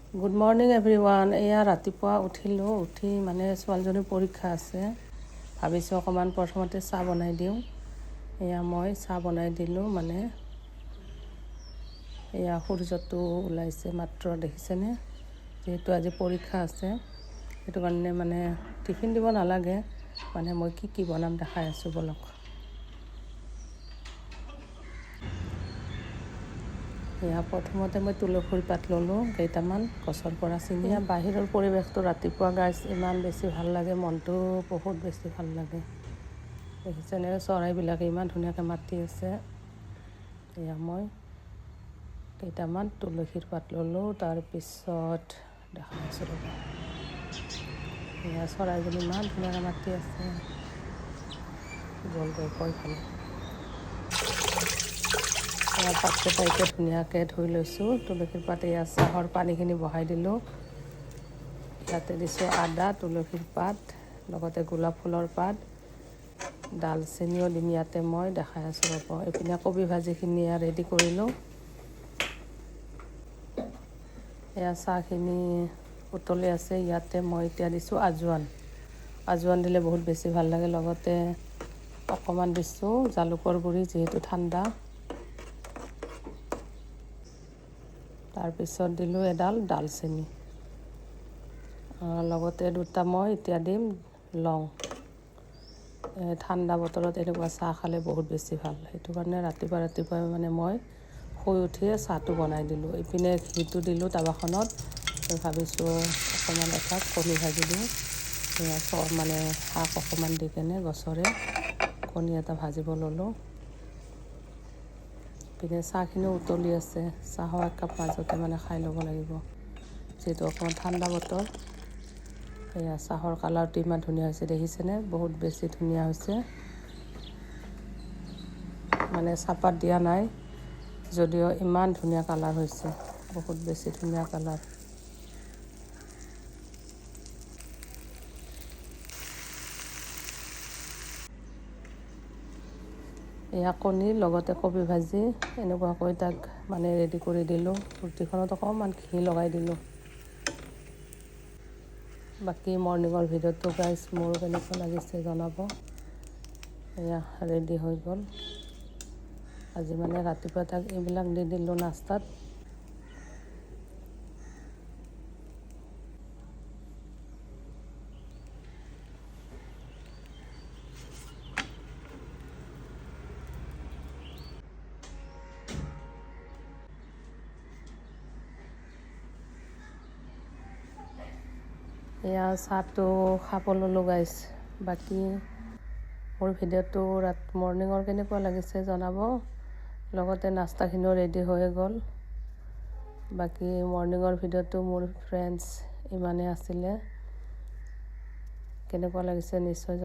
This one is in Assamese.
Good morning everyone. এয়া ৰাতিপুৱা উঠিলোঁ, উঠি মানে ছোৱালীজনীৰ পৰীক্ষা আছে, ভাবিছোঁ অকণমান প্ৰথমতে চাহ বনাই দিওঁ। এয়া মই চাহ বনাই দিলোঁ। মানে এয়া সূৰ্যটো ওলাইছে মাত্ৰ, দেখিছেনে? যিহেতু আজি পৰীক্ষা আছে, সেইটো কাৰণে মানে টিফিন দিব নালাগে, মানে মই কি বনাম দেখাই আছোঁ বলক। এয়া প্ৰথমতে মই তুলসীৰ পাত ল'লোঁ কেইটামান গছৰ পৰা ছিঙি। বাহিৰৰ পৰিৱেশটো ৰাতিপুৱা গাইছ ইমান বেছি ভাল লাগে, মনটো বহুত বেছি ভাল লাগে। দেখিছেনে চৰাইবিলাকে ইমান ধুনীয়াকৈ মাতি আছে। এয়া মই কেইটামান তুলসীৰ পাত ল'লোঁ, তাৰপিছত দেখাই আছোঁ ৰ'ব। এয়া চৰাইজনী ইমান ধুনীয়াকৈ মাতি আছে, গ'ল কৈ ফালে। এয়া পাতকেইটা এতিয়া ধুনীয়াকৈ ধুই লৈছোঁ। তুলসীৰ পাত এয়া চাহৰ পানীখিনি বহাই দিলোঁ। ইয়াতে দিছোঁ আদা, তুলসীৰ পাত, লগতে গোলাপ ফুলৰ পাত, ডালচেনিও দিম ইয়াতে, মই দেখাই আছোঁ ৰ'ব। এইপিনে কবি ভাজিখিনি ৰেডি কৰিলোঁ। এয়া চাহখিনি উতলি আছে, ইয়াতে মই এতিয়া দিছোঁ আজোৱান দিলে বহুত বেছি ভাল লাগে। লগতে অকণমান দিছোঁ জালুকৰ গুড়ি, যিহেতু ঠাণ্ডা। তাৰপিছত দিলোঁ এডাল ডালচেনি, লগতে দুটা মই এতিয়া দিম লং। ঠাণ্ডা বতৰত এনেকুৱা চাহ খালে বহুত বেছি ভাল, সেইটো কাৰণে ৰাতিপুৱাই মানে মই শুই উঠিয়ে চাহটো বনাই দিলোঁ। ইপিনে ঘিটো দিলোঁ টাৱাখনত, ভাবিছোঁ অকণমান এঠাত কণী ভাজি দিওঁ। মানে শাক অকণমান দি কেনে গছৰে কণী এটা ভাজিব ল'লোঁ। পিনে চাহখিনিও উতলি আছে, চাহৰ একাপ মাজতে মানে খাই ল'ব লাগিব, যিহেতু অকণমান ঠাণ্ডা বতৰ। এয়া চাহৰ কালাৰটো ইমান ধুনীয়া হৈছে, দেখিছেনে? বহুত বেছি ধুনীয়া হৈছে। মানে চাহপাত দিয়া নাই যদিও ইমান ধুনীয়া কালাৰ হৈছে, বহুত বেছি ধুনীয়া কালাৰ। এয়া কণীৰ লগতে কবি ভাজি এনেকুৱাকৈ তাক মানে ৰেডি কৰি দিলোঁ। ৰুটিখনত অকণমান ঘি লগাই দিলোঁ। বাকী মৰ্ণিঙৰ ভিডিঅ'টো গাইজ মোৰ কেনেকুৱা লাগিছে জনাব। এয়া ৰেডি হৈ গ'ল। আজি মানে ৰাতিপুৱা তাক এইবিলাক দি দিলোঁ নাস্তাত। এয়া চাহটো খাব ল'লোঁ গাইজ। বাকী মোৰ ভিডিঅ'টো মৰ্ণিঙৰ কেনেকুৱা লাগিছে জনাব। লগতে নাস্তাখিনিও ৰেডি হৈ গ'ল। বাকী মৰ্ণিঙৰ ভিডিঅ'টো মোৰ ফ্ৰেণ্ডছ ইমানেই আছিলে, কেনেকুৱা লাগিছে নিশ্চয়